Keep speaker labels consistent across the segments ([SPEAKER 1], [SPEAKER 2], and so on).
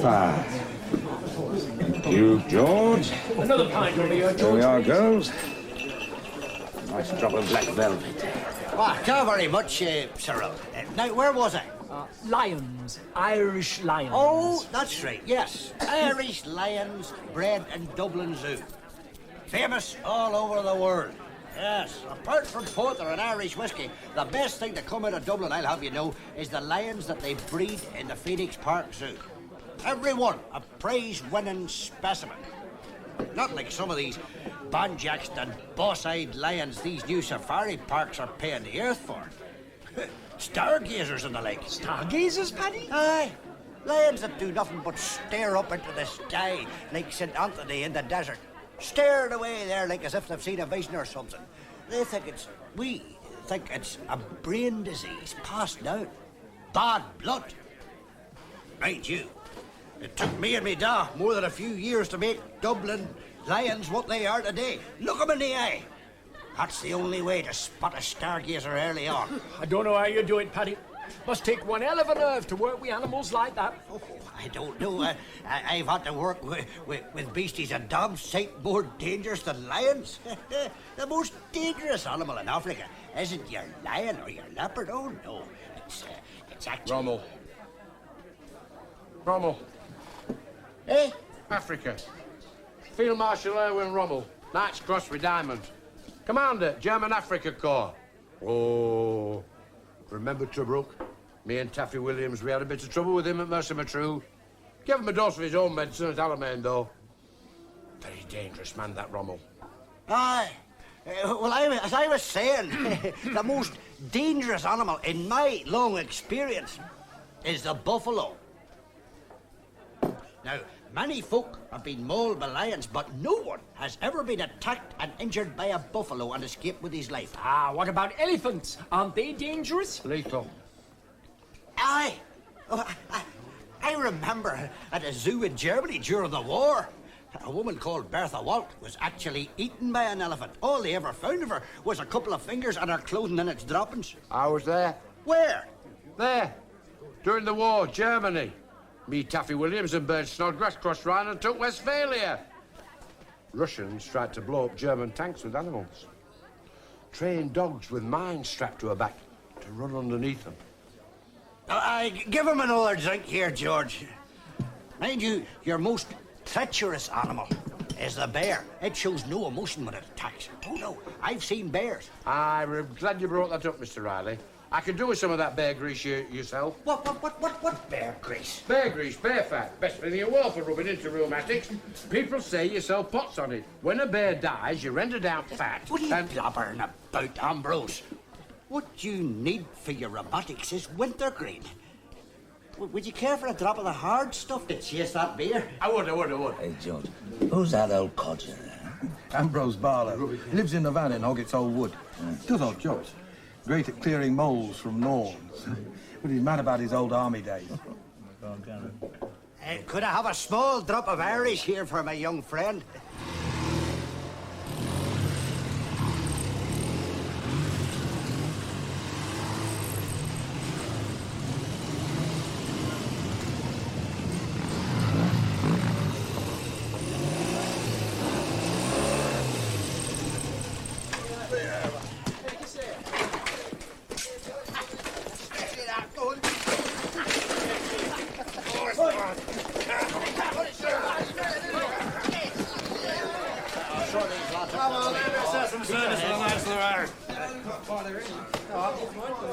[SPEAKER 1] fire. You, George.
[SPEAKER 2] Another pint over here, George.
[SPEAKER 1] Here we are, girls. Nice drop of black velvet.
[SPEAKER 3] Ah, thank you very much, Cyril. Now, where was I?
[SPEAKER 2] Lions. Irish lions.
[SPEAKER 3] Oh, that's right, yes. Irish lions bred in Dublin Zoo. Famous all over the world. Yes, apart from porter and Irish whiskey, the best thing to come out of Dublin, I'll have you know, is the lions that they breed in the Phoenix Park Zoo. Every one a prize-winning specimen. Not like some of these banjaxed and boss-eyed lions these new safari parks are paying the earth for. Stargazers and the like.
[SPEAKER 2] Stargazers, Paddy?
[SPEAKER 3] Aye. Lions that do nothing but stare up into the sky like St. Anthony in the desert. Staring away there like as if they've seen a vision or something. We think it's a brain disease passed down. Bad blood. Mind you, it took me and me da more than a few years to make Dublin lions what they are today. Look 'em in the eye. That's the only way to spot a stargazer early on.
[SPEAKER 2] I don't know how you do it, Paddy. Must take one hell of a nerve to work with animals like that.
[SPEAKER 3] Oh, I don't know. I've had to work with beasties and dogs sight more dangerous than lions. The most dangerous animal in Africa isn't your lion or your leopard. Oh, no. It's actually...
[SPEAKER 4] Rommel.
[SPEAKER 3] Eh?
[SPEAKER 4] Africa. Field Marshal Erwin Rommel. Knight's Cross with Diamond. Commander, German Africa Corps. Oh, remember Tobruk? Me and Taffy Williams, we had a bit of trouble with him at Mercer Matru. Gave him a dose of his own medicine at Alamein, though. Very dangerous man, that Rommel.
[SPEAKER 3] Aye. Well, as I was saying, the most dangerous animal in my long experience is the buffalo. Now, many folk have been mauled by lions, but no one has ever been attacked and injured by a buffalo and escaped with his life.
[SPEAKER 2] Ah, what about elephants? Aren't they dangerous?
[SPEAKER 4] Lethal.
[SPEAKER 3] Aye. Oh, I remember at a zoo in Germany during the war. A woman called Bertha Walt was actually eaten by an elephant. All they ever found of her was a couple of fingers and her clothing in its droppings.
[SPEAKER 4] I was there.
[SPEAKER 3] Where?
[SPEAKER 4] There. During the war, Germany. Me, Taffy Williams and Bernard Snodgrass crossed Rhine and took Westphalia. Russians tried to blow up German tanks with animals. Trained dogs with mines strapped to her back to run underneath them.
[SPEAKER 3] Give him another drink here, George. Mind you, your most treacherous animal is the bear. It shows no emotion when it attacks. Oh, no, I've seen bears.
[SPEAKER 4] I'm glad you brought that up, Mr. Riley. I could do with some of that bear grease yourself.
[SPEAKER 3] What bear grease?
[SPEAKER 4] Bear grease, bear fat. Best thing in the world for rubbing into rheumatics. People say you sell pots on it. When a bear dies, you render down fat.
[SPEAKER 3] What are you blabbering about, Ambrose? What you need for your rheumatics is wintergreen. Would you care for a drop of the hard stuff to chase that beer?
[SPEAKER 4] I would.
[SPEAKER 5] Hey, George, who's that old codger there?
[SPEAKER 6] Ambrose Barlow. He lives in the van in Hoggett's Old Wood. Does odd jobs. Great at clearing moles from lawns. But he's mad about his old army days.
[SPEAKER 3] Could I have a small drop of Irish here for my young friend?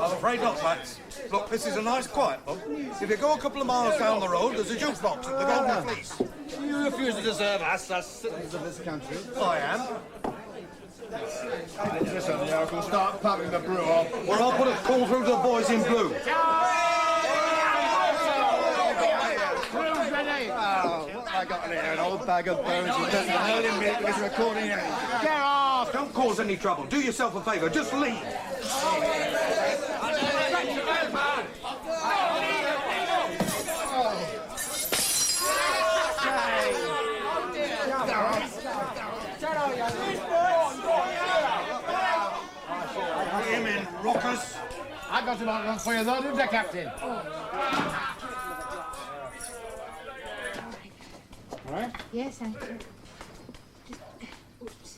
[SPEAKER 6] I'm afraid not, Max. Look, this is a nice quiet pub. If you go a couple of miles down the road, there's a jukebox at the Golden Fleece.
[SPEAKER 7] You refuse to deserve us as citizens of this country.
[SPEAKER 6] I am.
[SPEAKER 7] Listen, yeah, I can start pumping the brew on.
[SPEAKER 6] Well, I'll put a call through to the boys in blue.
[SPEAKER 7] I got in here an old bag of bones who doesn't hurt him with his recording in it.
[SPEAKER 6] Get off! Don't cause any trouble. Do yourself a favour. Just leave.
[SPEAKER 7] Him in rockers.
[SPEAKER 4] I got him on for you, though, didn't I, Captain?
[SPEAKER 2] right?
[SPEAKER 8] Yes, thank you. Just, oops.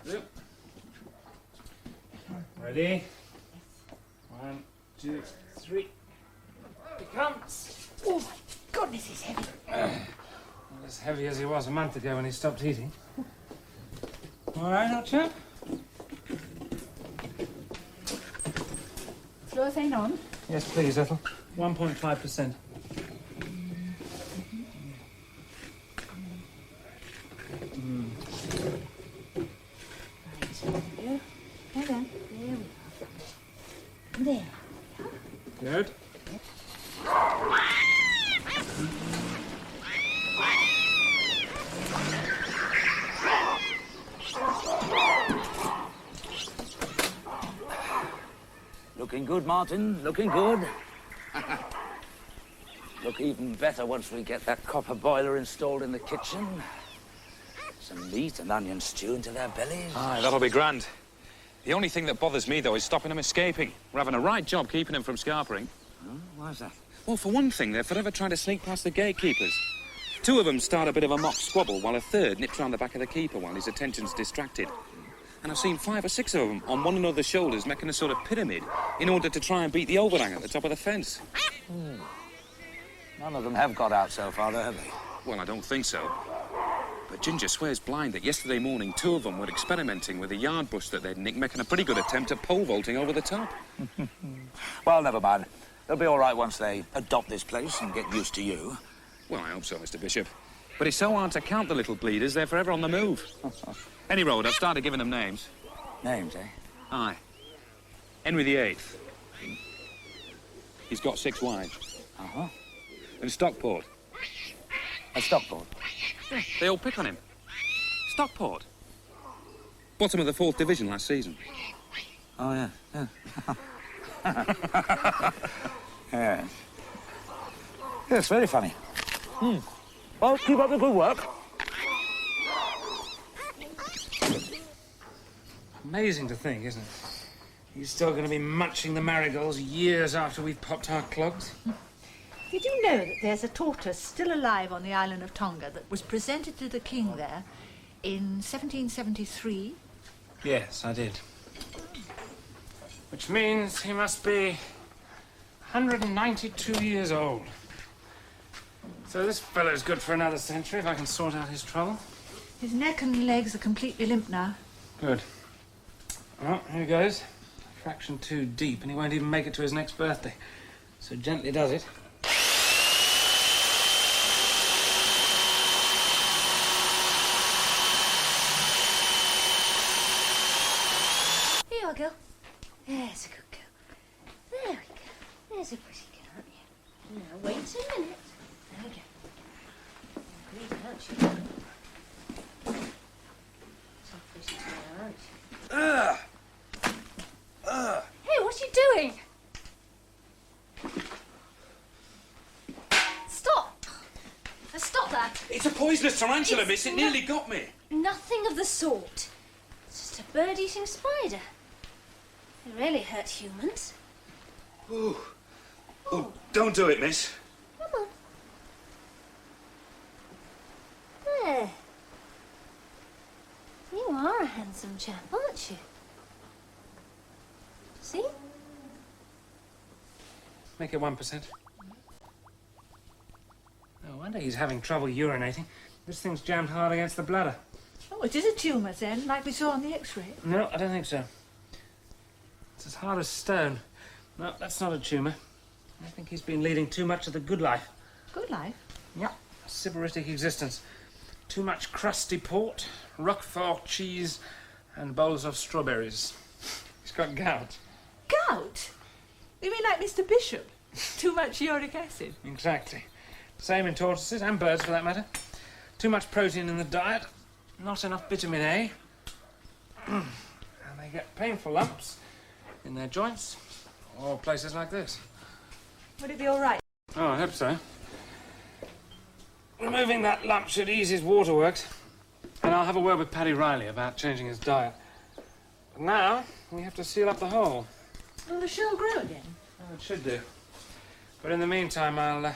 [SPEAKER 2] Yep. Ready? 1, 2, 3. Here it comes.
[SPEAKER 8] Oh, my goodness, he's heavy.
[SPEAKER 2] Not as heavy as he was a month ago when he stopped eating. All right, old chap?
[SPEAKER 8] Fluothane on?
[SPEAKER 2] Yes, please, Ethel. 1.5%.
[SPEAKER 8] Hold on. There we are. There.
[SPEAKER 2] Good.
[SPEAKER 5] Looking good, Martin. Looking good. Look even better once we get that copper boiler installed in the kitchen. Some meat and onion stew into their bellies.
[SPEAKER 1] Aye, that'll be grand. The only thing that bothers me, though, is stopping them escaping. We're having a right job keeping them from scarpering.
[SPEAKER 5] Oh, why's that?
[SPEAKER 1] Well, for one thing, they're forever trying to sneak past the gatekeepers. 2 of them start a bit of a mock squabble, while a third nips round the back of the keeper while his attention's distracted. And I've seen 5 or 6 of them on one another's shoulders making a sort of pyramid in order to try and beat the overhang at the top of the fence.
[SPEAKER 5] None of them have got out so far, though, have they?
[SPEAKER 1] Well, I don't think so. But Ginger swears blind that yesterday morning 2 of them were experimenting with a yard bush that they'd nicked, making a pretty good attempt at pole vaulting over the top.
[SPEAKER 5] Well, never mind. They'll be all right once they adopt this place and get used to you.
[SPEAKER 1] Well, I hope so, Mr. Bishop. But it's so hard to count the little bleeders, they're forever on the move. Any road, I've started giving them names.
[SPEAKER 5] Names, eh?
[SPEAKER 1] Aye. Henry VIII. He's got 6 wives.
[SPEAKER 5] Uh-huh.
[SPEAKER 1] And Stockport.
[SPEAKER 5] A Stockport?
[SPEAKER 1] Yeah, they all pick on him. Stockport. Bottom of the 4th division last season.
[SPEAKER 5] Oh, yeah, yeah. Yes. Yes, very funny. Well, keep up the good work.
[SPEAKER 2] Amazing to think, isn't it? He's still going to be munching the marigolds years after we've popped our clogs.
[SPEAKER 8] Did you know that there's a tortoise still alive on the island of Tonga that was presented to the king there in 1773?
[SPEAKER 2] Yes, I did. Which means he must be 192 years old. So this fellow's good for another century if I can sort out his trouble.
[SPEAKER 8] His neck and legs are completely limp now.
[SPEAKER 2] Good. Well, here goes. A fraction too deep, and he won't even make it to his next birthday. So gently does it.
[SPEAKER 8] Here you are, girl. There's a good girl. There we go. There's a pretty girl, aren't you? Now, wait a minute. There we go. Greedy, aren't you? Tough fishy tail, aren't you? Hey, what's you doing? Stop! Stop that!
[SPEAKER 1] It's a poisonous tarantula, miss. It nearly got me.
[SPEAKER 8] Nothing of the sort. It's just a bird-eating spider. They really hurt humans.
[SPEAKER 1] Ooh. Oh, don't do it, miss.
[SPEAKER 8] Come on. There. You are a handsome chap, aren't you? See?
[SPEAKER 2] Make it 1%. No wonder he's having trouble urinating. This thing's jammed hard against the bladder.
[SPEAKER 8] Oh, it is a tumour then, like we saw on the X-ray.
[SPEAKER 2] No, I don't think so. It's as hard as stone. No, that's not a tumour. I think he's been leading too much of the good life.
[SPEAKER 8] Good life.
[SPEAKER 2] Yeah, a sybaritic existence. Too much crusty port, Roquefort cheese, and bowls of strawberries. He's got gout.
[SPEAKER 8] Gout? You mean like Mr. Bishop? Too much uric acid?
[SPEAKER 2] Exactly. Same in tortoises, and birds for that matter. Too much protein in the diet, not enough vitamin A. And they get painful lumps in their joints, or places like this.
[SPEAKER 8] Would it be all right?
[SPEAKER 2] Oh, I hope so. Removing that lump should ease his waterworks, and I'll have a word with Paddy Riley about changing his diet. But now, we have to seal up the hole.
[SPEAKER 8] Will the shell grow again?
[SPEAKER 2] It should do. But in the meantime, I'll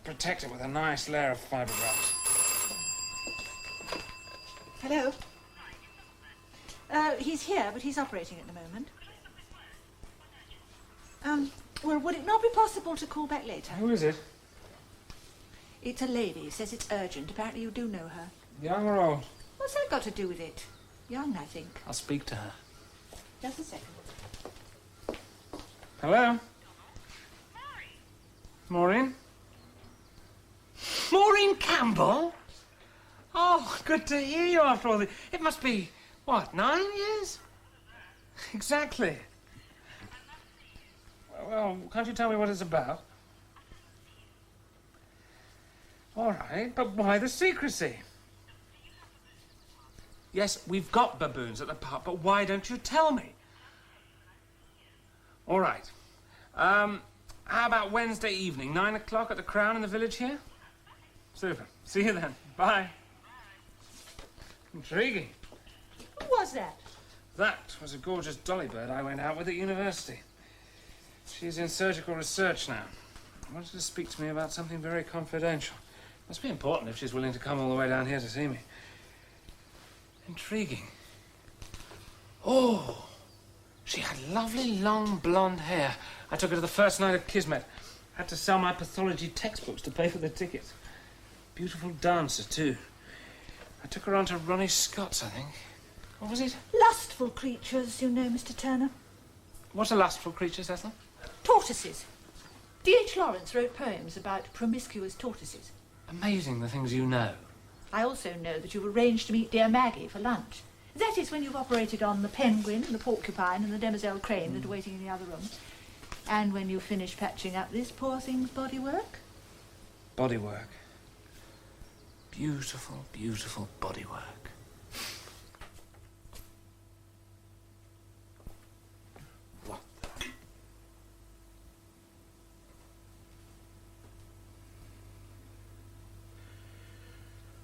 [SPEAKER 2] protect it with a nice layer of fiberglass.
[SPEAKER 9] Hello? He's here, but he's operating at the moment. Well, would it not be possible to call back later?
[SPEAKER 2] Who is it?
[SPEAKER 9] It's a lady. Says it's urgent. Apparently you do know her.
[SPEAKER 2] Young or old?
[SPEAKER 9] What's that got to do with it? Young, I think.
[SPEAKER 2] I'll speak to her.
[SPEAKER 9] Just a second.
[SPEAKER 2] Hello? Maureen?
[SPEAKER 10] Maureen Campbell?
[SPEAKER 2] Oh, good to hear you after all the... It must be, what, 9 years? Exactly. Well, can't you tell me what it's about? All right, but why the secrecy? Yes, we've got baboons at the park, but why don't you tell me? All right. How about Wednesday evening, 9 o'clock at the Crown in the village here? Super. See you then. Bye. Intriguing.
[SPEAKER 9] Who was that?
[SPEAKER 2] That was a gorgeous dolly bird I went out with at university. She's in surgical research now. Wanted to speak to me about something very confidential. Must be important if she's willing to come all the way down here to see me. Intriguing. Oh, she had lovely long blonde hair. I took her to the first night of Kismet. Had to sell my pathology textbooks to pay for the tickets. Beautiful dancer, too. I took her on to Ronnie Scott's, I think. What was it?
[SPEAKER 9] Lustful creatures, you know, Mr. Turner.
[SPEAKER 2] What are lustful creatures, Ethel?
[SPEAKER 9] Tortoises. D.H. Lawrence wrote poems about promiscuous tortoises.
[SPEAKER 2] Amazing the things you know.
[SPEAKER 9] I also know that you've arranged to meet dear Maggie for lunch. That is when you've operated on the penguin and the porcupine and the demoiselle crane that are waiting in the other room. And when you finish patching up this poor thing's bodywork.
[SPEAKER 2] Bodywork. Beautiful, beautiful bodywork. What the...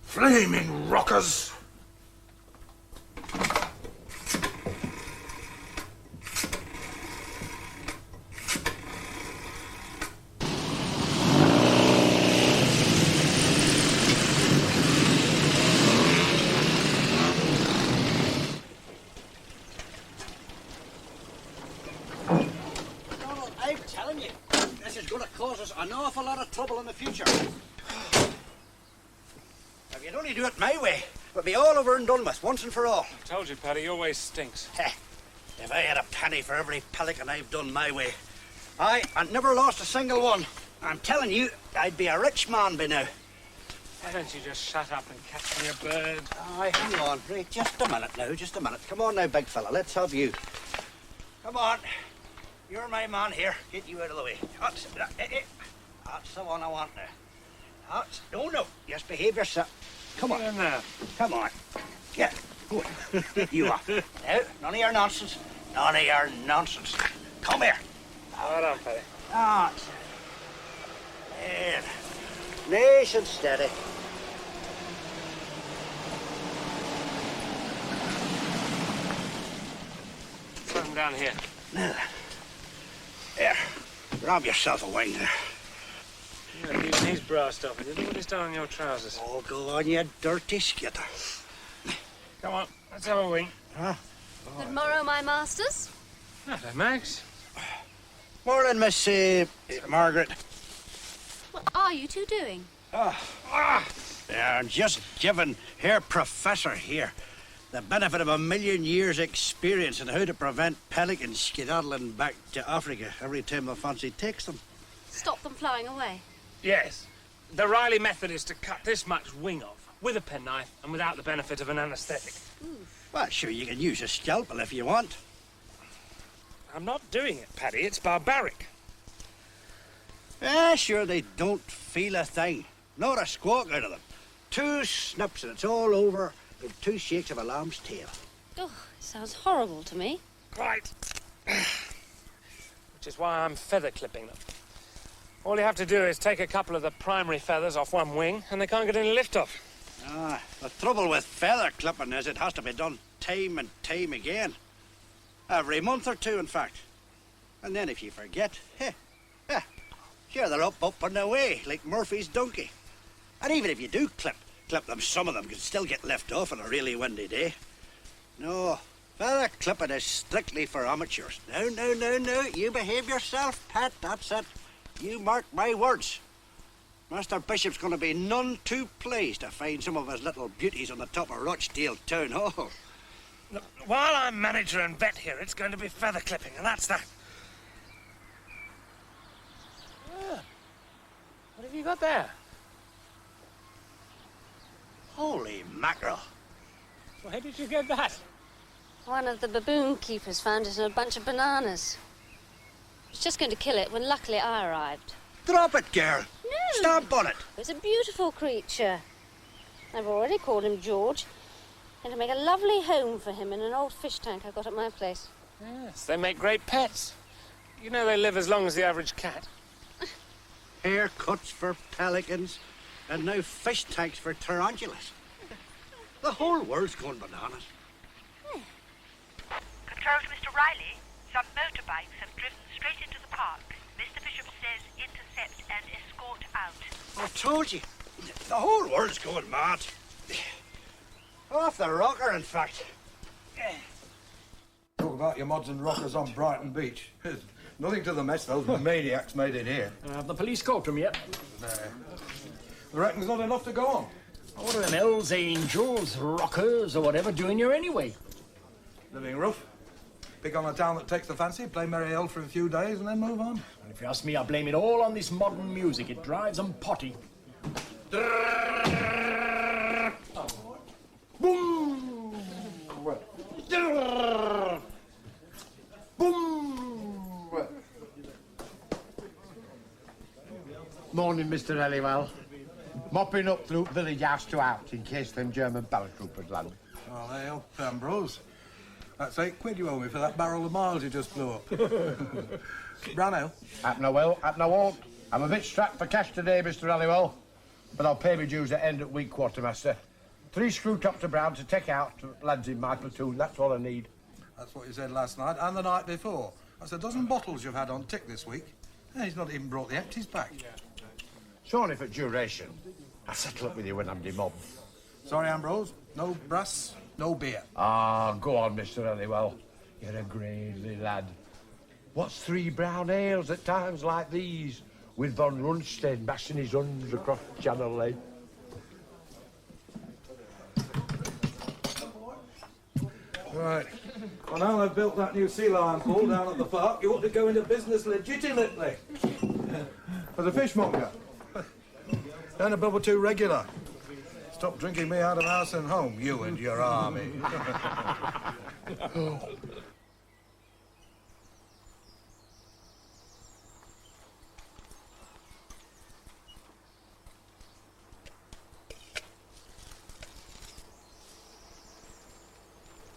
[SPEAKER 11] Flaming rockers!
[SPEAKER 3] Donald, I'm telling you, this is going to cause us an awful lot of trouble in the future. If you'd only do it my way, we'll be all over and done with, once and for all.
[SPEAKER 2] I told you, Paddy, your way stinks.
[SPEAKER 3] If I had a penny for every pelican I've done my way, I never lost a single one. I'm telling you, I'd be a rich man by now.
[SPEAKER 2] Why don't you just shut up and catch me a bird?
[SPEAKER 3] Aye, hang on, right, just a minute now, just a minute. Come on now, big fella, let's have you. Come on, you're my man here. Get you out of the way. That's the one I want now. No, just behave yourself. Come on.
[SPEAKER 2] Now.
[SPEAKER 3] Come on. Yeah, go on. Get you off. Now, none of your nonsense. None of your nonsense. Come here.
[SPEAKER 2] Hold on, Paddy.
[SPEAKER 3] That's it. There. Nice and steady.
[SPEAKER 2] Put him down here.
[SPEAKER 3] Now then. There. Grab yourself a wing there.
[SPEAKER 2] Yeah, he's brassed up. You know what he's done on your trousers?
[SPEAKER 3] Oh, go on, you dirty skitter.
[SPEAKER 2] Come on, let's have a wing.
[SPEAKER 3] Huh?
[SPEAKER 8] Good morrow, my masters.
[SPEAKER 2] Hello, Max.
[SPEAKER 3] Morning, Miss Margaret.
[SPEAKER 8] What are you two doing?
[SPEAKER 3] They're just giving Herr Professor here the benefit of 1,000,000 years' experience in how to prevent pelicans skedaddling back to Africa every time the fancy takes them.
[SPEAKER 8] Stop them flying away.
[SPEAKER 2] Yes. The Riley method is to cut this much wing off with a penknife and without the benefit of an anaesthetic.
[SPEAKER 3] Well, sure, you can use a scalpel if you want.
[SPEAKER 2] I'm not doing it, Paddy. It's barbaric.
[SPEAKER 3] Sure, they don't feel a thing. Not a squawk out of them. 2 snips and it's all over in 2 shakes of a lamb's tail.
[SPEAKER 8] Oh, it sounds horrible to me.
[SPEAKER 2] Right. Which is why I'm feather clipping them. All you have to do is take a couple of the primary feathers off one wing and they can't get any lift off.
[SPEAKER 3] The trouble with feather clipping is it has to be done time and time again. Every month or 2, in fact. And then if you forget, Sure, they're up and away, like Murphy's donkey. And even if you do clip them, some of them can still get left off on a really windy day. No, feather clipping is strictly for amateurs. No. You behave yourself, Pat, that's it. You mark my words. Master Bishop's going to be none too pleased to find some of his little beauties on the top of Rochdale Town Hall.
[SPEAKER 2] Look, while I'm manager and vet here, it's going to be feather clipping, and that's that. Ah, what have you got there?
[SPEAKER 3] Holy mackerel.
[SPEAKER 2] Where did you get that?
[SPEAKER 8] One of the baboon keepers found it in a bunch of bananas. I was just going to kill it when luckily I arrived.
[SPEAKER 3] Drop it, girl.
[SPEAKER 8] No.
[SPEAKER 3] Stamp on it.
[SPEAKER 8] It's a beautiful creature. I've already called him George. Going to make a lovely home for him in an old fish tank I got at my place.
[SPEAKER 2] Yes, they make great pets. You know they live as long as the average cat.
[SPEAKER 3] Haircuts for pelicans, and now fish tanks for tarantulas. The whole world's going bananas.
[SPEAKER 10] Control to Mr. Riley. Some motorbikes have driven straight into the park. Mr. Bishop says intercept and escort out.
[SPEAKER 3] I told you, the whole world's going mad. Off the rocker, in fact.
[SPEAKER 6] Talk about your mods and rockers on Brighton Beach. Nothing to the mess those maniacs made it here.
[SPEAKER 11] Have the police caught them yet?
[SPEAKER 6] Nah. I reckon there's not enough to go on.
[SPEAKER 11] What are them Hells Angels, rockers, or whatever doing here anyway?
[SPEAKER 6] Living rough. Pick on a town that takes the fancy, play Merry Hell for a few days, and then move on.
[SPEAKER 11] And if you ask me, I blame it all on this modern music. It drives them potty. Boom! Boom!
[SPEAKER 4] Morning, Mr. Halliwell. Mopping up through village house to out in case them German paratroopers land.
[SPEAKER 6] Oh, they help, Ambrose. That's £8 you owe me for that barrel of miles you just blew up. Brown ale?
[SPEAKER 4] At no will, at no won't. I'm a bit strapped for cash today, Mr. Halliwell. But I'll pay my dues at end at week, quartermaster. 3 screw tops of brown to take out to lads in my platoon. That's all I need.
[SPEAKER 6] That's what you said last night and the night before. That's a dozen bottles you've had on tick this week. And he's not even brought the empties back.
[SPEAKER 4] It's only for duration. I'll settle up with you when I'm demobbed.
[SPEAKER 6] Sorry, Ambrose. No brass, no beer.
[SPEAKER 4] Ah, go on, Mr. Halliwell. You're a gravely lad. What's 3 brown ales at times like these, with Von Rundstedt bashing his runs across Channel Lake?
[SPEAKER 6] Right. Well, now they've built that new sea lion pool down at the park, you ought to go into business legitimately. As a fishmonger. And a bubble too regular. Stop drinking me out of house and home, you and your army.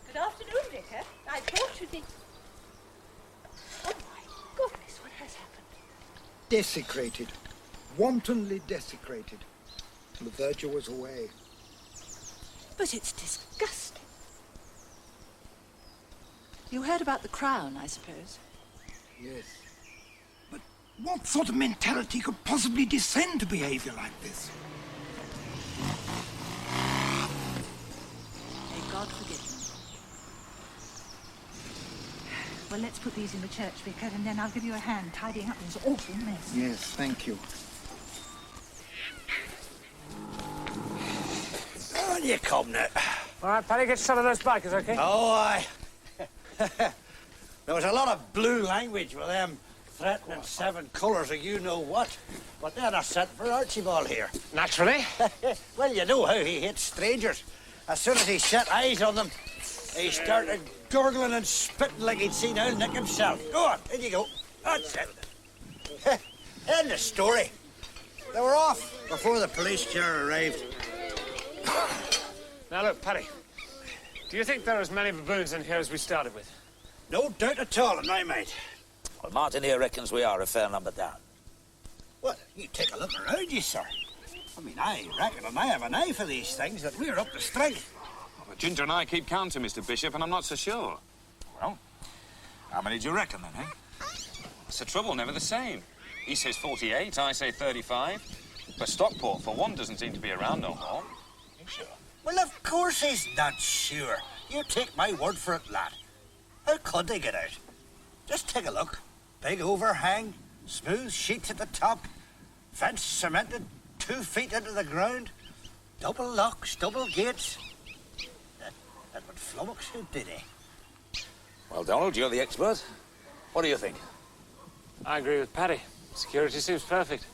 [SPEAKER 9] Good afternoon, Vicar. I thought you'd be... Oh, my goodness, what has happened?
[SPEAKER 12] Desecrated. Wantonly desecrated. The verger was away.
[SPEAKER 9] But it's disgusting. You heard about the crown, I suppose?
[SPEAKER 12] Yes. But what sort of mentality could possibly descend to behaviour like this?
[SPEAKER 9] May God forgive them. Well, let's put these in the church, Vicar, and then I'll give you a hand tidying up this awful mess.
[SPEAKER 12] Yes, thank you.
[SPEAKER 3] On you come now.
[SPEAKER 2] All right, Paddy, get some of those bikers, OK?
[SPEAKER 3] Oh, aye. There was a lot of blue language with them threatening 7 colours of you-know-what. But then I sent for Archibald here.
[SPEAKER 2] Naturally.
[SPEAKER 3] Well, you know how he hates strangers. As soon as he set eyes on them, he started gurgling and spitting like he'd seen Old Nick himself. Go on, in you go. That's it. End of story. They were off before the police car arrived.
[SPEAKER 2] Now, look, Paddy, do you think there are as many baboons in here as we started with?
[SPEAKER 3] No doubt at all in my mind.
[SPEAKER 5] Well, Martin here reckons we are a fair number down.
[SPEAKER 3] Well, you take a look around you, sir. I mean, I reckon, and I have an eye for these things, that we're up to strength.
[SPEAKER 1] Well, Ginger and I keep counting, Mr. Bishop, and I'm not so sure. Well, how many do you reckon, then, eh? That's the trouble, never the same. He says 48, I say 35. But Stockport, for one, doesn't seem to be around no more. You sure?
[SPEAKER 3] Well, of course he's not sure. You take my word for it, lad. How could they get out? Just take a look. Big overhang, smooth sheets at the top, fence cemented 2 feet into the ground, double locks, double gates. That would flummox you, did he?
[SPEAKER 5] Well, Donald, you're the expert. What do you think?
[SPEAKER 2] I agree with Paddy. Security seems perfect.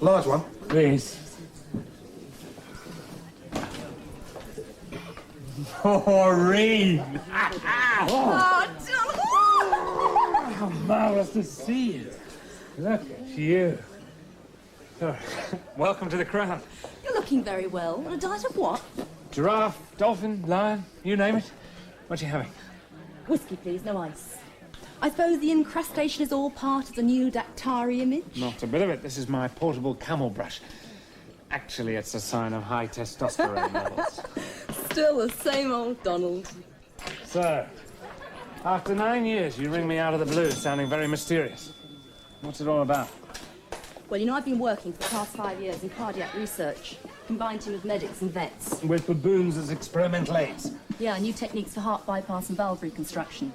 [SPEAKER 6] Large one.
[SPEAKER 2] Please. Maureen! How marvellous to see you. Look at you. Oh, welcome to the Crown.
[SPEAKER 13] You're looking very well. On a diet of what?
[SPEAKER 2] Giraffe, dolphin, lion, you name it. What you having?
[SPEAKER 13] Whiskey, please, no ice. I suppose the incrustation is all part of the new Daktari image?
[SPEAKER 2] Not a bit of it. This is my portable camel brush. Actually, it's a sign of high testosterone levels.
[SPEAKER 13] Still the same old Donald.
[SPEAKER 2] So, after 9 years, you ring me out of the blue, sounding very mysterious. What's it all about?
[SPEAKER 13] Well, you know, I've been working for the past 5 years in cardiac research, combined team of medics and vets.
[SPEAKER 2] With baboons as experimental aids?
[SPEAKER 13] Yeah, new techniques for heart bypass and valve reconstruction.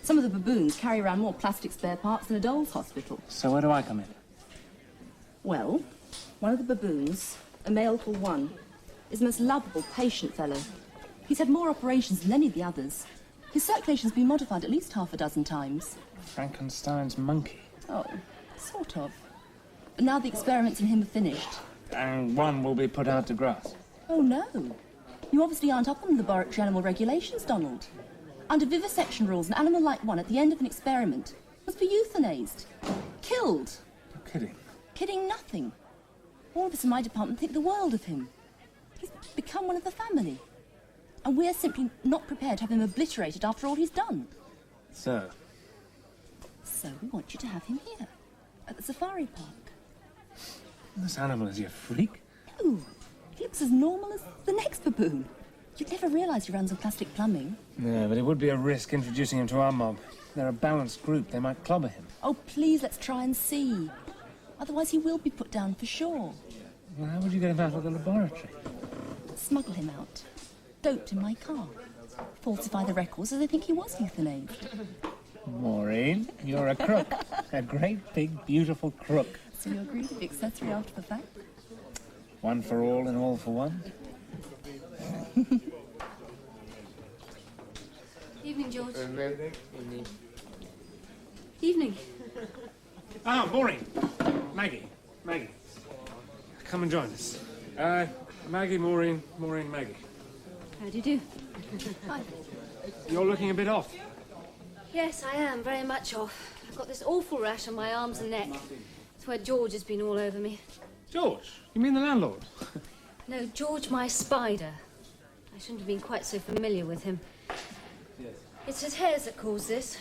[SPEAKER 13] Some of the baboons carry around more plastic spare parts than a doll's hospital.
[SPEAKER 2] So where do I come in?
[SPEAKER 13] Well, one of the baboons, a male called One, is the most lovable, patient fellow. He's had more operations than any of the others. His circulation's been modified at least half a dozen times.
[SPEAKER 2] Frankenstein's monkey.
[SPEAKER 13] Oh, sort of. But now the experiments in him are finished.
[SPEAKER 2] And One will be put out to grass.
[SPEAKER 13] Oh, no. You obviously aren't up on the laboratory animal regulations, Donald. Under vivisection rules, an animal like One at the end of an experiment must be euthanized. Killed.
[SPEAKER 2] You're kidding.
[SPEAKER 13] Kidding nothing. All of us in my department think the world of him. He's become one of the family. And we're simply not prepared to have him obliterated after all he's done.
[SPEAKER 2] So?
[SPEAKER 13] So we want you to have him here, at the safari park.
[SPEAKER 2] This animal is your freak?
[SPEAKER 13] No. He looks as normal as the next baboon. You'd never realise he runs on plastic plumbing.
[SPEAKER 2] Yeah, but it would be a risk introducing him to our mob. They're a balanced group. They might clobber him.
[SPEAKER 13] Oh, please, let's try and see. Otherwise he will be put down for sure.
[SPEAKER 2] Well, how would you get him out of the laboratory?
[SPEAKER 13] Smuggle him out. Doped in my car. Falsify the records so they think he was euthanized.
[SPEAKER 2] Maureen, you're a crook. A great, big, beautiful crook.
[SPEAKER 13] So you agree to be accessory after the fact?
[SPEAKER 2] One for all and all for one?
[SPEAKER 8] Evening, George.
[SPEAKER 2] Evening.
[SPEAKER 8] Evening.
[SPEAKER 2] Ah, Maureen. Maggie. Come and join us. Maggie, Maureen, Maggie.
[SPEAKER 8] How do you do?
[SPEAKER 13] Hi.
[SPEAKER 2] You're looking a bit off.
[SPEAKER 8] Yes, I am, very much off. I've got this awful rash on my arms and neck. It's where George has been all over me.
[SPEAKER 2] George? You mean the landlord?
[SPEAKER 8] No, George, my spider. I shouldn't have been quite so familiar with him. It's his hairs that cause this.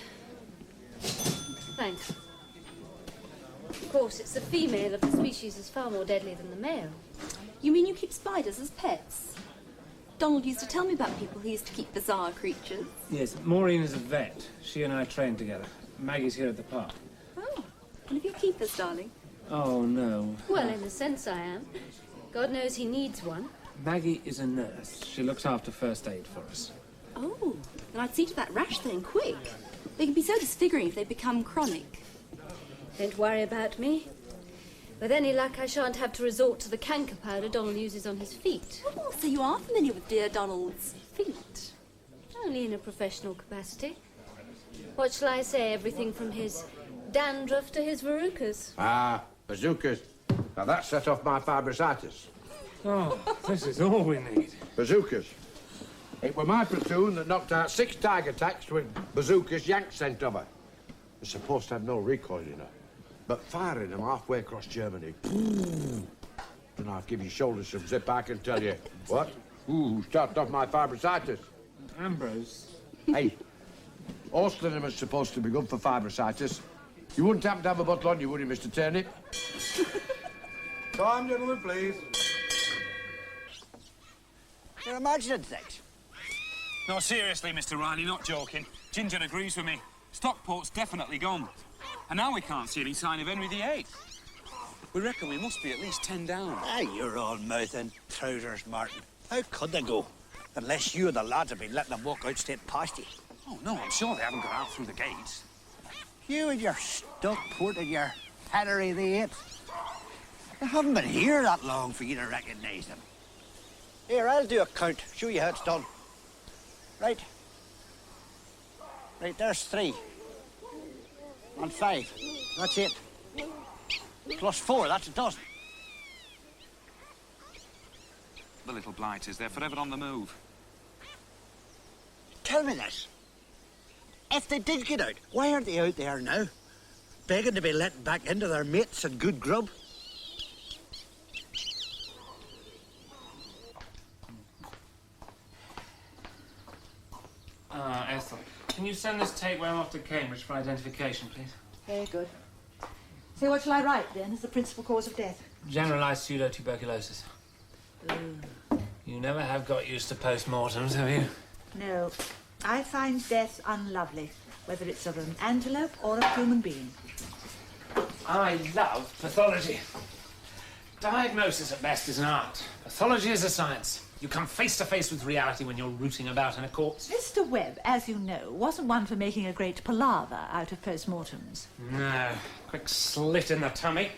[SPEAKER 8] Thanks. Of course, it's the female of the species is far more deadly than the male.
[SPEAKER 13] You mean you keep spiders as pets? Donald used to tell me about people who used to keep bizarre creatures.
[SPEAKER 2] Yes, Maureen is a vet. She and I trained together. Maggie's here at the park.
[SPEAKER 13] Oh, one of your keepers, darling.
[SPEAKER 2] Oh, no.
[SPEAKER 8] Well, in a sense I am. God knows he needs one.
[SPEAKER 2] Maggie is a nurse. She looks after first aid for us.
[SPEAKER 13] Oh, then I'd see to that rash thing quick. They can be so disfiguring if they become chronic.
[SPEAKER 8] Don't worry about me. With any luck, I shan't have to resort to the canker powder Donald uses on his feet.
[SPEAKER 13] Oh, so you are familiar with dear Donald's feet?
[SPEAKER 8] Only in a professional capacity. What shall I say? Everything from his dandruff to his verrucas.
[SPEAKER 4] Ah, bazookas. Now that set off my fibrositis.
[SPEAKER 2] Oh, this is all we need.
[SPEAKER 4] Bazookas. It were my platoon that knocked out 6 tiger attacks with bazookas Yanks sent over. They're supposed to have no recoil in her, but firing them halfway across Germany. Don't know if give your shoulders some zip, I can tell you. What? Ooh, started off my fibrositis.
[SPEAKER 2] Ambrose.
[SPEAKER 4] Hey, Ostlinum is supposed to be good for fibrositis. You wouldn't happen to have a bottle on you, would you, Mr. Turnip?
[SPEAKER 6] Time, gentlemen, please.
[SPEAKER 3] You're imagining things.
[SPEAKER 1] No, seriously, Mr. Riley, not joking. Ginger agrees with me. Stockport's definitely gone. And now we can't see any sign of Henry VIII. We reckon we must be at least 10 down.
[SPEAKER 3] Ah, you're all mouth and trousers, Martin. How could they go? Unless you and the lads have been letting them walk out straight past you.
[SPEAKER 1] Oh, no, I'm sure they haven't got out through the gates.
[SPEAKER 3] You and your Stockport and your Henry VIII. They haven't been here that long for you to recognise them. Here, I'll do a count, show you how it's done. Right. Right, there's 3. And 5. That's it. Plus 4, that's a dozen.
[SPEAKER 1] The little blighters, they're forever on the move.
[SPEAKER 3] Tell me this. If they did get out, why aren't they out there now? Begging to be let back into their mates and good grub?
[SPEAKER 2] Ethel, can you send this tapeworm off to Cambridge for identification, please?
[SPEAKER 9] Very good. So what shall I write, then, as the principal cause of death?
[SPEAKER 2] Generalized pseudo-tuberculosis. You never have got used to post-mortems, have you?
[SPEAKER 9] No. I find death unlovely, whether it's of an antelope or a human being.
[SPEAKER 2] I love pathology. Diagnosis at best is an art. Pathology is a science. You come face to face with reality when you're rooting about in a corpse.
[SPEAKER 9] Mr. Webb, as you know, wasn't one for making a great palaver out of post-mortems.
[SPEAKER 2] No. Quick slit in the tummy,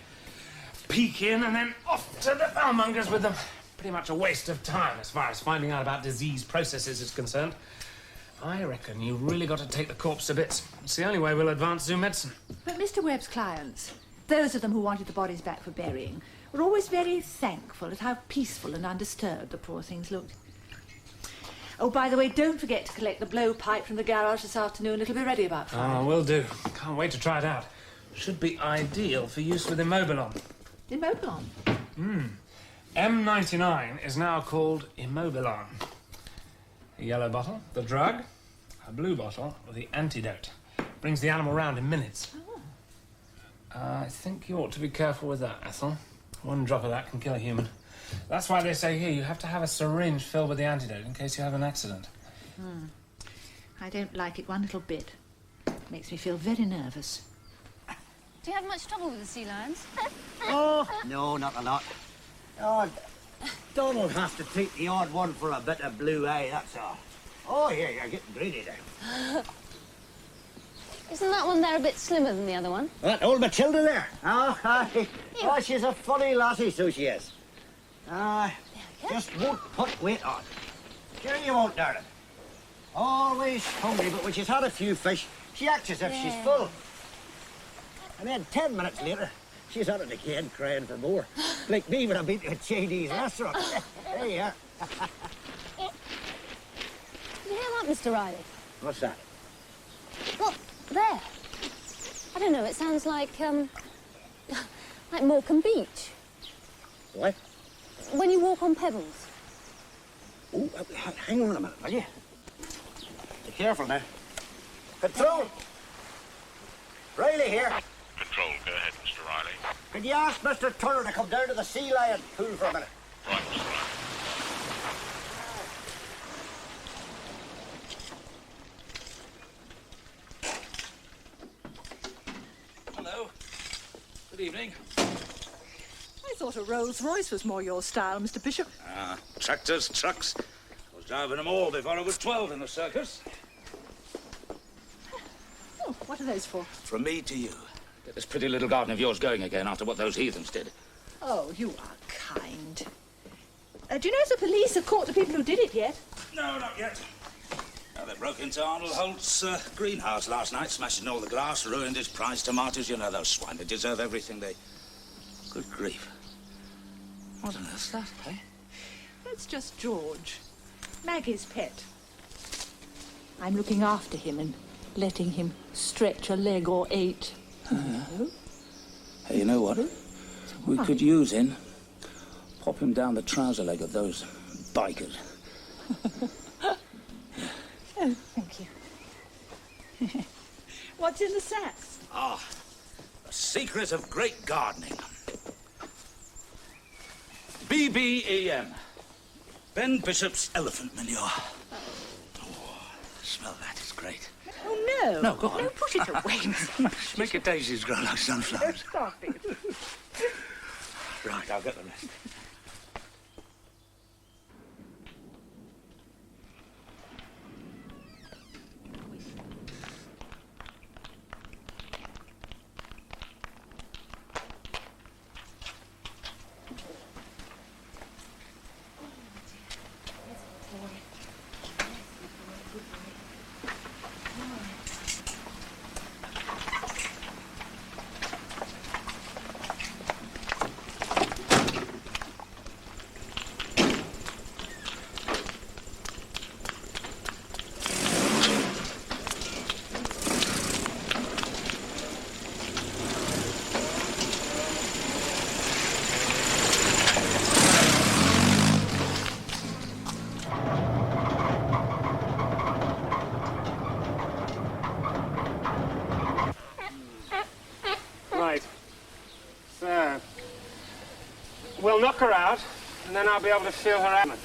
[SPEAKER 2] peek in, and then off to the bowmongers with them. Pretty much a waste of time as far as finding out about disease processes is concerned. I reckon you've really got to take the corpse to bits. It's the only way we'll advance zoo medicine.
[SPEAKER 9] But Mr. Webb's clients, those of them who wanted the bodies back for burying, were always very thankful at how peaceful and undisturbed the poor things looked. Oh, by the way, don't forget to collect the blowpipe from the garage this afternoon. It'll be ready about 5.
[SPEAKER 2] Oh, will do. Can't wait to try it out. Should be ideal for use with Immobilon.
[SPEAKER 9] Immobilon?
[SPEAKER 2] M99 is now called Immobilon. A yellow bottle, the drug. A blue bottle with the antidote. Brings the animal round in minutes.
[SPEAKER 9] Oh.
[SPEAKER 2] I think you ought to be careful with that, Ethel. 1 drop of that can kill a human. That's why they say here you have to have a syringe filled with the antidote in case you have an accident.
[SPEAKER 9] I don't like it one little bit. It makes me feel very nervous.
[SPEAKER 8] Do you have much trouble with the sea lions?
[SPEAKER 3] Oh, no, not a lot. Oh, Don'll have to treat the odd one for a bit of blue eye, that's all. Oh, here, you're getting greedy now.
[SPEAKER 8] Isn't that one there a bit slimmer than the other one?
[SPEAKER 3] That old Matilda there? Oh, aye. Oh, she's a funny lassie, so she is. Just won't put weight on. Sure you won't, darling. Always hungry, but when she's had a few fish, she acts as if she's full. And then 10 minutes later, she's at it again, crying for more. Like me when I've been to a Chinese restaurant. There you are.
[SPEAKER 8] Did you hear that, Mr. Riley?
[SPEAKER 3] What's that?
[SPEAKER 8] Well, there. I don't know, it sounds like, like Morecambe Beach.
[SPEAKER 3] What?
[SPEAKER 8] When you walk on pebbles.
[SPEAKER 3] Oh, hang on a minute, will you? Be careful now. Control! Riley here.
[SPEAKER 14] Control, go ahead, Mr. Riley.
[SPEAKER 3] Could you ask Mr. Turner to come down to the sea lion pool for a minute?
[SPEAKER 14] Right, Mr. Riley.
[SPEAKER 5] Hello. Good evening.
[SPEAKER 9] I thought a Rolls-Royce was more your style, Mr. Bishop.
[SPEAKER 5] Tractors, trucks. I was driving them all before I was 12 in the circus.
[SPEAKER 9] Oh, what are those for?
[SPEAKER 5] From me to you. Get this pretty little garden of yours going again after what those heathens did.
[SPEAKER 9] Oh, you are kind. Do you know if the police have caught the people who did it yet?
[SPEAKER 5] No, not yet. Now, they broke into Arnold Holt's greenhouse last night, smashing all the glass, ruined his prize tomatoes. You know, those swine, they deserve everything they... Good grief. What on earth's that, eh?
[SPEAKER 9] That's just George, Maggie's pet. I'm looking after him and letting him stretch a leg or 8.
[SPEAKER 5] Hey, you know what? We could use him. Pop him down the trouser leg of those bikers.
[SPEAKER 9] Oh, thank you. What's in the sacks?
[SPEAKER 5] Ah, the secret of great gardening. BBEM. Ben Bishop's elephant manure. Oh, smell that, it's great.
[SPEAKER 9] Oh, no.
[SPEAKER 5] No, go on.
[SPEAKER 9] No, put it away.
[SPEAKER 5] Make your daisies grow like sunflowers.
[SPEAKER 9] Stop it.
[SPEAKER 5] Right, I'll get the rest.
[SPEAKER 2] We'll knock her out, and then I'll be able to feel her abdomen.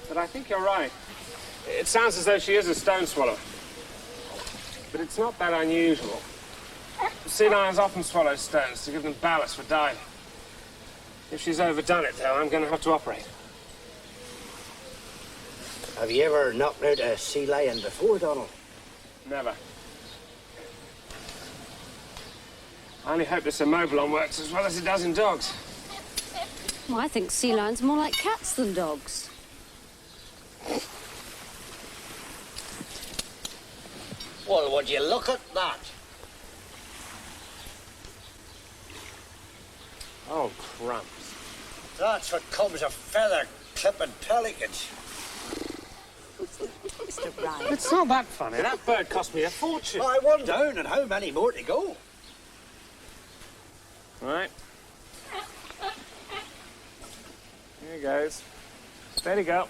[SPEAKER 2] But I think you're right. It sounds as though she is a stone swallow. But it's not that unusual. Sea lions often swallow stones to give them ballast for diving. If she's overdone it, though, I'm going to have to operate.
[SPEAKER 3] Have you ever knocked out a sea lion before, Donald?
[SPEAKER 2] Never. I only hope this immobilon works as well as it does in dogs.
[SPEAKER 8] Well, I think sea lions are more like cats than dogs.
[SPEAKER 3] Well, would you look at that?
[SPEAKER 2] Oh, crumbs.
[SPEAKER 3] That's what comes of feather clipping pelicans.
[SPEAKER 9] Mr. Ryan.
[SPEAKER 2] It's not that funny. That bird cost me a fortune.
[SPEAKER 3] I one down, and how many more to go?
[SPEAKER 2] Right. Here goes. Steady go.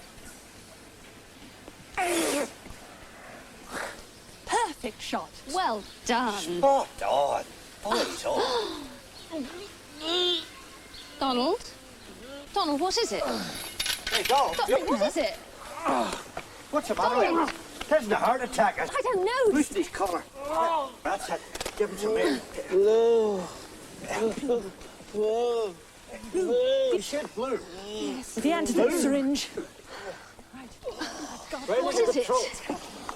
[SPEAKER 9] Perfect shot.
[SPEAKER 8] Well done.
[SPEAKER 3] Spot on. Boys on.
[SPEAKER 8] Donald? Donald, what is it?
[SPEAKER 3] Hey, Donald.
[SPEAKER 8] What is it?
[SPEAKER 3] What's the matter with him? Isn't a heart attack.
[SPEAKER 8] I don't know.
[SPEAKER 3] Loosen his collar. That's it. Give him some air. He should blue.
[SPEAKER 9] Yes. The antidote syringe. Right. Oh, God.
[SPEAKER 3] Right
[SPEAKER 8] What
[SPEAKER 3] into
[SPEAKER 8] is it?
[SPEAKER 3] control.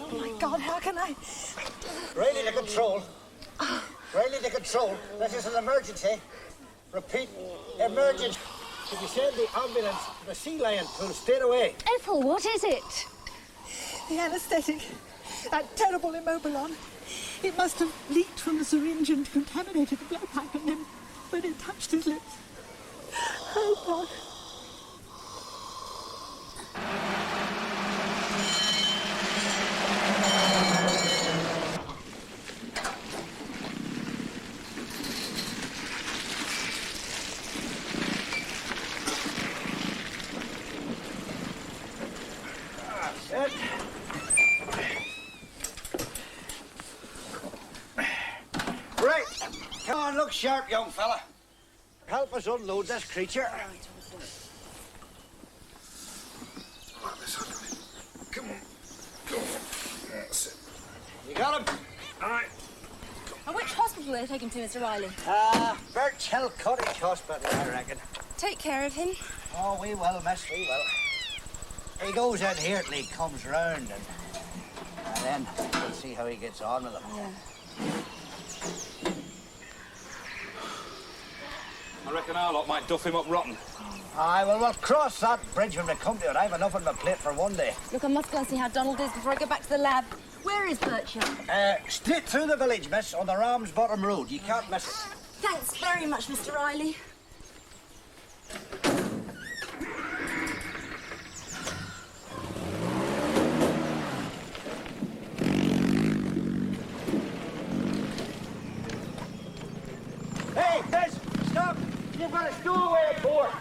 [SPEAKER 9] Oh, my God, how can I?
[SPEAKER 3] Right into control. Right into control. This is an emergency. Repeat, emergency. If you send the ambulance to the sea lion pool straight away.
[SPEAKER 8] Ethel, what is it?
[SPEAKER 9] The anaesthetic. That terrible immobilon. It must have leaked from the syringe and contaminated the blowpipe, and then when it touched his lips. Oh, God.
[SPEAKER 3] That's it. Right. Come on, look sharp, young fella. Help us unload this creature.
[SPEAKER 6] Come on. Go on. That's it.
[SPEAKER 3] You got him?
[SPEAKER 2] All right.
[SPEAKER 13] And which hospital are they taking to, Mr. Riley?
[SPEAKER 3] Birch Hill Cottage Hospital, I reckon.
[SPEAKER 13] Take care of him.
[SPEAKER 3] Oh, we will, miss, we will. He goes in here till he comes round, and then we'll see how he gets on with him.
[SPEAKER 13] Yeah.
[SPEAKER 1] I reckon our lot might duff him up rotten.
[SPEAKER 3] Aye, well, we'll cross that bridge when we come to it. I have enough on my plate for one day.
[SPEAKER 13] Look, I must go and see how Donald is before I go back to the lab. Where is Bertram?
[SPEAKER 3] Straight through the village, miss, on the Ramsbottom Road. You can't miss it.
[SPEAKER 13] Thanks very much, Mr. Riley.
[SPEAKER 3] Hey, Des, stop! You've got a stowaway aboard!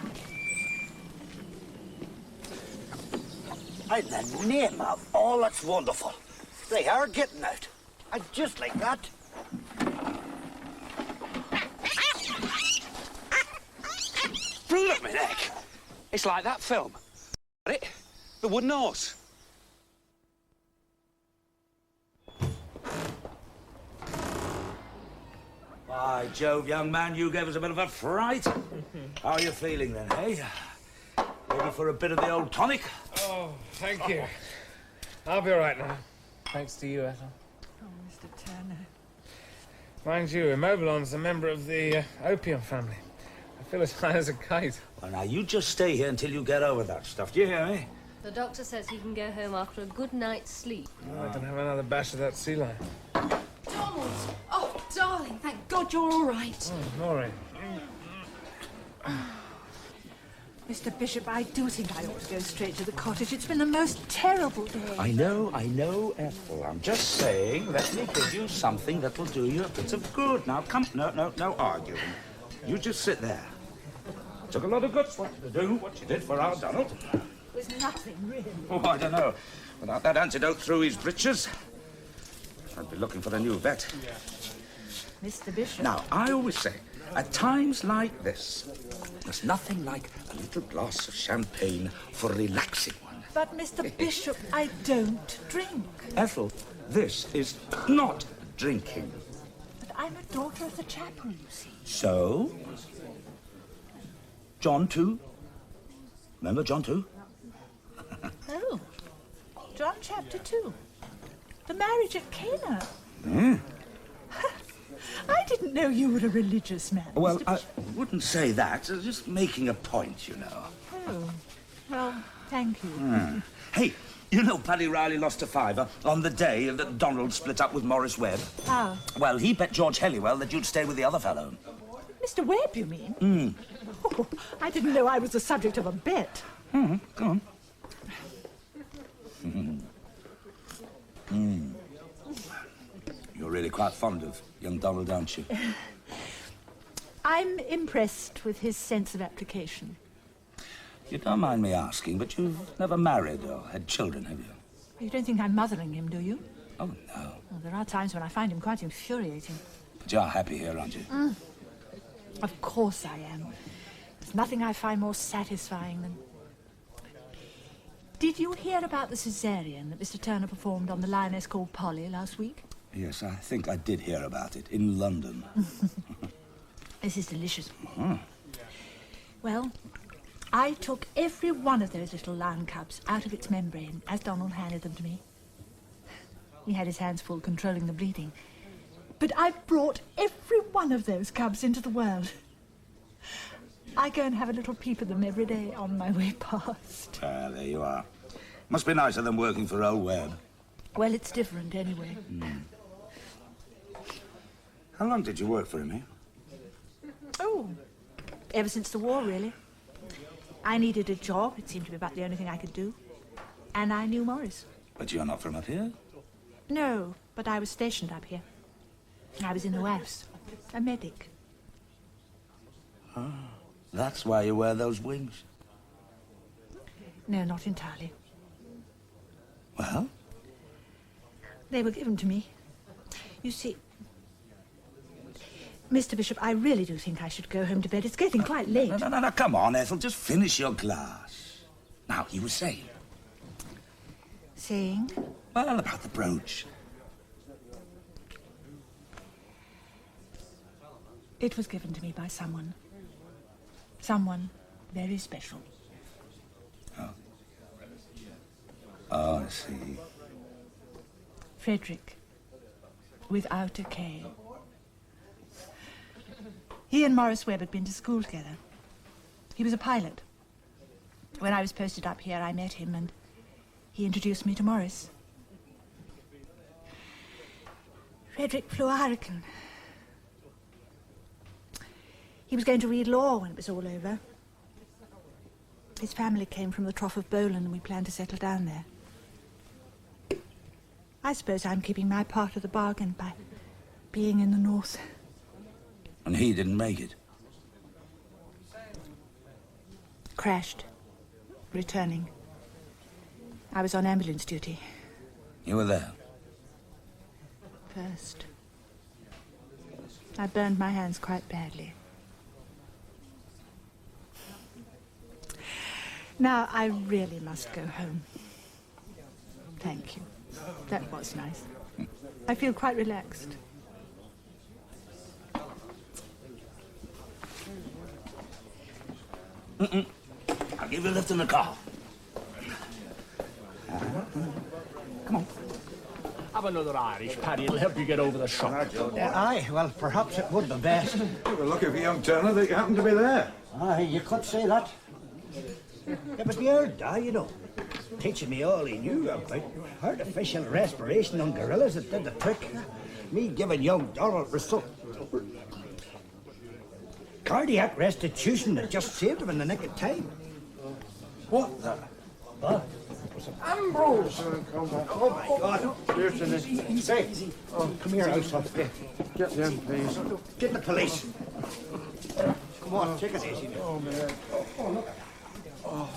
[SPEAKER 3] In the name of all that's wonderful, they are getting out. And just like that.
[SPEAKER 5] Flippin' heck! It's like that film. It? The Wooden Horse.
[SPEAKER 15] By Jove, young man, you gave us a bit of a fright. How are you feeling then, hey? Ready for a bit of the old tonic?
[SPEAKER 2] Oh, thank you. I'll be all right now. Thanks to you, Ethel.
[SPEAKER 9] Oh, Mr. Turner.
[SPEAKER 2] Mind you, Immobilon's a member of the opium family. I feel as high as a kite.
[SPEAKER 15] Well, now, you just stay here until you get over that stuff. Do you hear me?
[SPEAKER 8] The doctor says he can go home after a good night's sleep.
[SPEAKER 2] Oh, I can have another bash of that sea lion.
[SPEAKER 13] Donald! Oh, darling, thank God you're all right.
[SPEAKER 2] Oh, Maureen.
[SPEAKER 9] Mr. Bishop, I do think I ought to go straight to the cottage. It's been the most terrible day.
[SPEAKER 15] I know, Ethel. I'm just saying, let me give you something that'll do you a bit of good. Now, come, no arguing. You just sit there. Took a lot of guts to do what you did for our Donald.
[SPEAKER 9] It was nothing, really.
[SPEAKER 15] Oh, I don't know. Without that antidote through his breeches, I'd be looking for a new vet.
[SPEAKER 9] Mr. Bishop.
[SPEAKER 15] Now, I always say, at times like this, there's nothing like a little glass of champagne for relaxing one.
[SPEAKER 9] But, Mr. Bishop, I don't drink.
[SPEAKER 15] Ethel, this is not drinking.
[SPEAKER 9] But I'm a daughter of the chapel, you see.
[SPEAKER 15] So? John 2? Remember John 2?
[SPEAKER 9] Oh, John chapter 2. The marriage at Cana.
[SPEAKER 15] Hmm.
[SPEAKER 9] I didn't know you were a religious man.
[SPEAKER 15] Well,
[SPEAKER 9] Mr.
[SPEAKER 15] I
[SPEAKER 9] Bishop.
[SPEAKER 15] wouldn't say that. Just making a point, you know.
[SPEAKER 9] Oh, well, thank you.
[SPEAKER 15] Hey, you know Paddy Riley lost a fiver on the day that Donald split up with Morris Webb?
[SPEAKER 9] How?
[SPEAKER 15] Well, he bet George Helliwell that you'd stay with the other fellow.
[SPEAKER 9] Mr. Webb, you mean? Oh, I didn't know I was the subject of a bet.
[SPEAKER 15] Go on. You're really quite fond of young Donald, aren't you?
[SPEAKER 9] I'm impressed with his sense of application.
[SPEAKER 15] You don't mind me asking, but you've never married or had children, have you?
[SPEAKER 9] You don't think I'm mothering him, do you?
[SPEAKER 15] Oh, no.
[SPEAKER 9] Well, there are times when I find him quite infuriating.
[SPEAKER 15] But you're happy here, aren't you?
[SPEAKER 9] Of course I am. There's nothing I find more satisfying than... Did you hear about the cesarean that Mr. Turner performed on the lioness called Polly last week?
[SPEAKER 15] Yes, I think I did hear about it in London.
[SPEAKER 9] This is delicious. Well, I took every one of those little lion cubs out of its membrane as Donald handed them to me. He had his hands full controlling the bleeding. But I brought every one of those cubs into the world. I go and have a little peep at them every day on my way past.
[SPEAKER 15] There you are. Must be nicer than working for old Webb.
[SPEAKER 9] Well, it's different anyway.
[SPEAKER 15] How long did you work for him, eh?
[SPEAKER 9] Oh, ever since the war, really. I needed a job. It seemed to be about the only thing I could do. And I knew Morris.
[SPEAKER 15] But you're not from up here?
[SPEAKER 9] No, but I was stationed up here. I was in the WAFs, a medic.
[SPEAKER 15] Oh, that's why you wear those wings.
[SPEAKER 9] No, not entirely.
[SPEAKER 15] Well?
[SPEAKER 9] They were given to me. You see, Mr. Bishop, I really do think I should go home to bed. It's getting quite late.
[SPEAKER 15] No, come on, Ethel, just finish your glass. Now, you were saying?
[SPEAKER 9] Saying?
[SPEAKER 15] Well, about the brooch.
[SPEAKER 9] It was given to me by someone. Someone very special.
[SPEAKER 15] Oh, I see.
[SPEAKER 9] Frederick, without a K. He and Morris Webb had been to school together. He was a pilot. When I was posted up here, I met him and he introduced me to Morris. Frederick flew a Hurricane. He was going to read law when it was all over. His family came from the Trough of Bowland and we planned to settle down there. I suppose I'm keeping my part of the bargain by being in the north.
[SPEAKER 15] And he didn't make it?
[SPEAKER 9] Crashed. Returning. I was on ambulance duty.
[SPEAKER 15] You were there?
[SPEAKER 9] First. I burned my hands quite badly. Now I really must go home. Thank you. That was nice. I feel quite relaxed.
[SPEAKER 15] I'll give you a lift in the car. Come on.
[SPEAKER 11] Have another Irish, Paddy. It'll help you get over the shock.
[SPEAKER 3] Aye, well, perhaps it would be best.
[SPEAKER 6] You were lucky for young Turner that you happened to be there.
[SPEAKER 3] Aye, you could say that. It was the old guy, you know, teaching me all he knew about artificial respiration on gorillas that did the trick. Me giving young Donald cardiac restitution that just saved him in the nick of time.
[SPEAKER 6] What the?
[SPEAKER 3] What? Ambrose! Oh, my God. Say, come here, Alsop.
[SPEAKER 4] Get them, please.
[SPEAKER 3] Get the police. Come on, take it easy.
[SPEAKER 4] Oh, man.
[SPEAKER 3] Oh, look at that. Oh.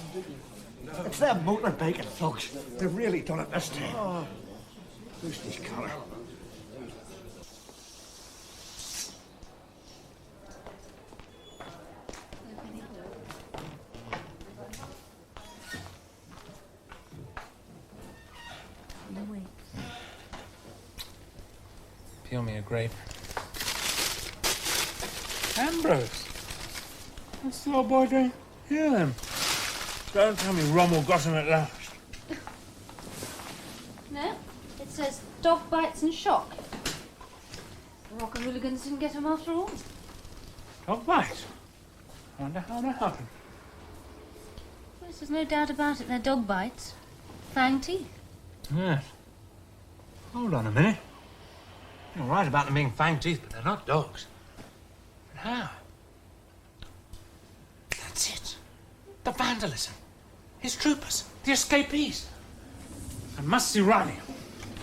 [SPEAKER 3] It's them motorbiking thugs. They've really done it this time.
[SPEAKER 4] Oh.
[SPEAKER 3] Who's this collar?
[SPEAKER 2] Peel me a grape. Ambrose! What's the old boy doing here, then? Don't tell me Rommel got him at last.
[SPEAKER 8] No, it says dog bites and shock. The rocker hooligans didn't get him after all.
[SPEAKER 2] Dog bite? I wonder how that happened.
[SPEAKER 8] Yes, there's no doubt about it, they're dog bites. Fang teeth.
[SPEAKER 2] Yes. Hold on a minute. You're right about them being fang teeth, but they're not dogs. But how? That's it. The vandalism. His troopers. The escapees. I must see Riley.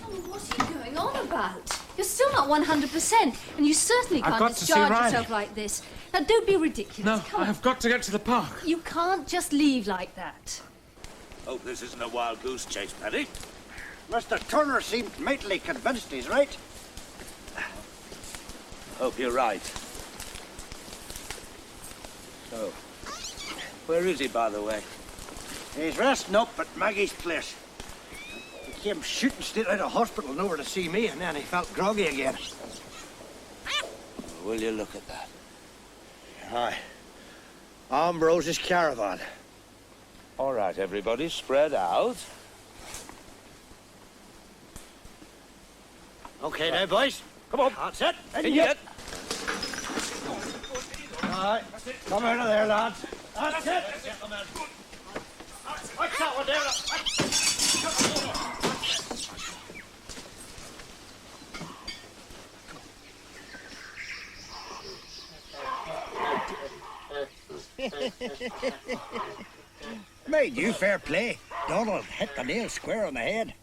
[SPEAKER 8] Oh, what are you going on about? You're still not 100%, and you certainly
[SPEAKER 2] I've
[SPEAKER 8] can't
[SPEAKER 2] got to see
[SPEAKER 8] discharge
[SPEAKER 2] Riley.
[SPEAKER 8] yourself like this. Now, don't be ridiculous.
[SPEAKER 2] No,
[SPEAKER 8] Come on.
[SPEAKER 2] I've got to get to the park.
[SPEAKER 8] You can't just leave like that.
[SPEAKER 15] Hope this isn't a wild goose chase, Paddy.
[SPEAKER 3] Mr. Turner seemed mightily convinced he's right.
[SPEAKER 15] Hope you're right. So, where is he, by the way?
[SPEAKER 3] He's resting up at Maggie's place. He came shooting straight out of hospital and over to see me, and then he felt groggy again.
[SPEAKER 15] Will you look at that?
[SPEAKER 3] Aye. Ambrose's caravan.
[SPEAKER 15] All right, everybody, spread out.
[SPEAKER 3] Okay, now, boys.
[SPEAKER 15] Come on.
[SPEAKER 3] That's it.
[SPEAKER 15] In yet.
[SPEAKER 3] All right. Come out of there, lads. That's it. What's that one there? Made you fair play. Donald hit the nail square on the head.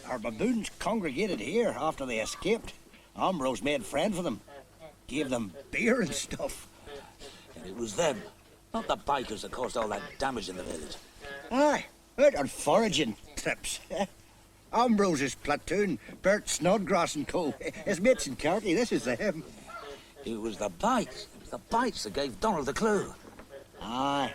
[SPEAKER 3] Our baboons congregated here after they escaped. Ambrose made friends with them. Gave them beer and stuff.
[SPEAKER 15] And it was them, not the bikers, that caused all that damage in the village.
[SPEAKER 3] Aye, out on foraging trips. Ambrose's platoon, Bert Snodgrass and co. His mates in Carty, this is them.
[SPEAKER 15] It was the bites. It was the bites that gave Donald the clue.
[SPEAKER 3] Aye.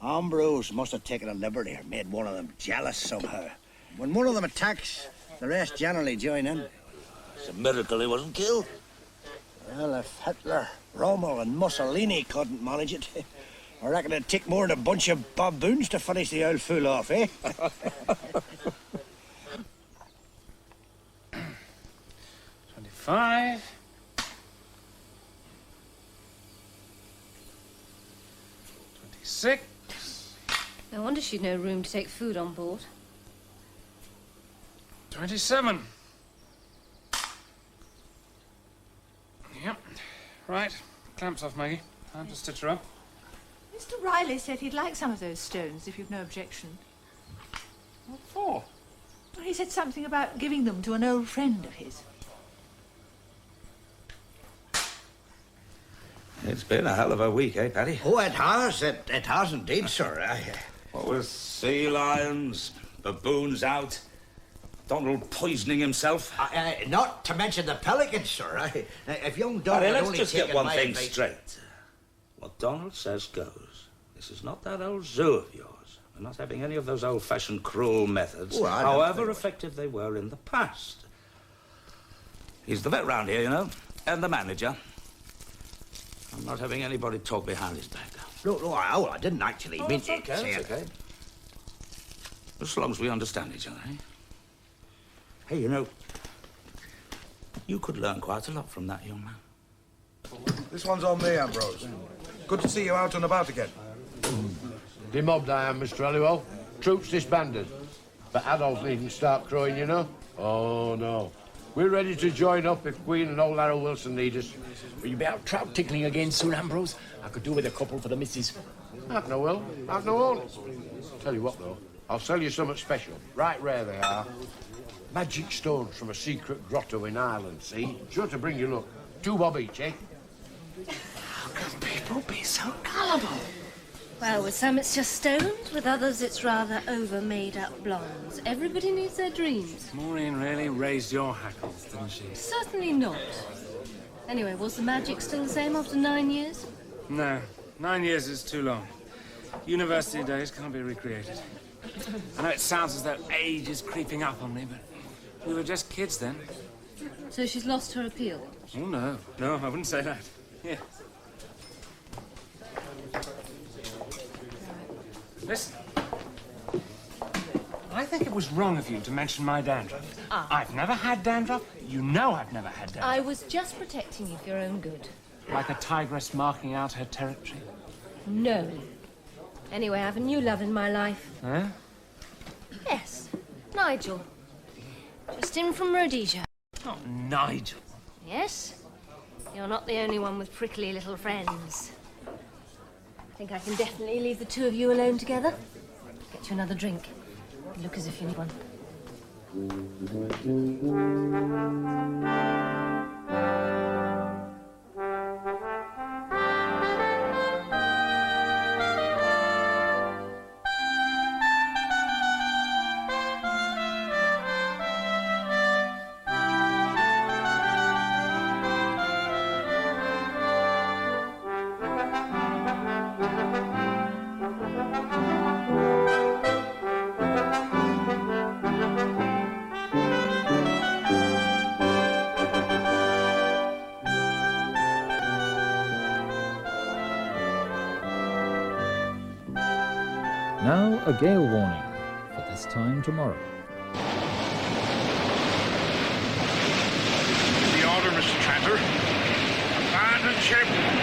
[SPEAKER 3] Ambrose must have taken a liberty or made one of them jealous somehow. When one of them attacks, the rest generally join in.
[SPEAKER 15] It's a miracle he wasn't killed.
[SPEAKER 3] Well, if Hitler, Rommel and Mussolini couldn't manage it, I reckon it'd take more than a bunch of baboons to finish the old fool off, eh?
[SPEAKER 2] 25. 26.
[SPEAKER 8] No wonder she'd no room to take food on board.
[SPEAKER 2] 27. Yep. Right. Clamps off, Maggie. Time to stitch her up.
[SPEAKER 9] Mr. Riley said he'd like some of those stones, if you've no objection.
[SPEAKER 2] What for?
[SPEAKER 9] Well, he said something about giving them to an old friend of his.
[SPEAKER 15] It's been a hell of a week, eh, Paddy?
[SPEAKER 3] Oh, it has. It has indeed, sir.
[SPEAKER 15] What with sea lions, baboons out, Donald poisoning himself.
[SPEAKER 3] Not to mention the Pelican, sir. If young Donald
[SPEAKER 15] Paddy,
[SPEAKER 3] had
[SPEAKER 15] let's
[SPEAKER 3] only
[SPEAKER 15] just get
[SPEAKER 3] taken
[SPEAKER 15] one
[SPEAKER 3] my
[SPEAKER 15] thing
[SPEAKER 3] advice-
[SPEAKER 15] straight. What Donald says goes. This is not that old zoo of yours. We're not having any of those old-fashioned cruel methods,
[SPEAKER 3] Oh, I don't
[SPEAKER 15] however
[SPEAKER 3] think-
[SPEAKER 15] effective they were in the past. He's the vet round here, you know, and the manager. I'm not having anybody talk behind his back.
[SPEAKER 3] No, I didn't actually mean
[SPEAKER 15] It's okay,
[SPEAKER 3] say
[SPEAKER 15] it's
[SPEAKER 3] it.
[SPEAKER 15] okay. As long as we understand each other, eh? Hey, you know, you could learn quite a lot from that young man.
[SPEAKER 6] This one's on me, Ambrose. Good to see you out and about again.
[SPEAKER 4] Demobbed I am, Mr. Halliwell. Troops disbanded. But Adolf needn't start crowing, you know. Oh, no. We're ready to join up if Queen and old Harold Wilson need us.
[SPEAKER 11] Will you be out trout tickling again soon, Ambrose? I could do with a couple for the missus.
[SPEAKER 4] I've no will. I've no own. Tell you what, though. I'll sell you something special. Right rare they are. Magic stones from a secret grotto in Ireland, see? Sure to bring you luck. 2 bob each, eh?
[SPEAKER 11] How can people be so gullible?
[SPEAKER 8] Well, with some it's just stones, with others it's rather over-made-up blondes. Everybody needs their dreams.
[SPEAKER 2] Maureen really raised your hackles, didn't she?
[SPEAKER 8] Certainly not. Anyway, was the magic still the same after 9 years?
[SPEAKER 2] No, 9 years is too long. University days can't be recreated. I know it sounds as though age is creeping up on me, but we were just kids then.
[SPEAKER 8] So she's lost her appeal?
[SPEAKER 2] Oh, no. No, I wouldn't say that. Here. Listen. I think it was wrong of you to mention my dandruff.
[SPEAKER 8] Ah.
[SPEAKER 2] I've never had dandruff. You know I've never had dandruff.
[SPEAKER 8] I was just protecting you for your own good.
[SPEAKER 2] Like a tigress marking out her territory.
[SPEAKER 8] No. Anyway, I have a new love in my life.
[SPEAKER 2] Huh?
[SPEAKER 8] Yes, Nigel. Just in from Rhodesia.
[SPEAKER 2] Not Nigel.
[SPEAKER 8] Yes? You're not the only one with prickly little friends. I think I can definitely leave the two of you alone together. Get you another drink. You look as if you need one.
[SPEAKER 16] Now a gale warning for this time tomorrow.
[SPEAKER 14] The order, Mr. Tranter. Abandon ship.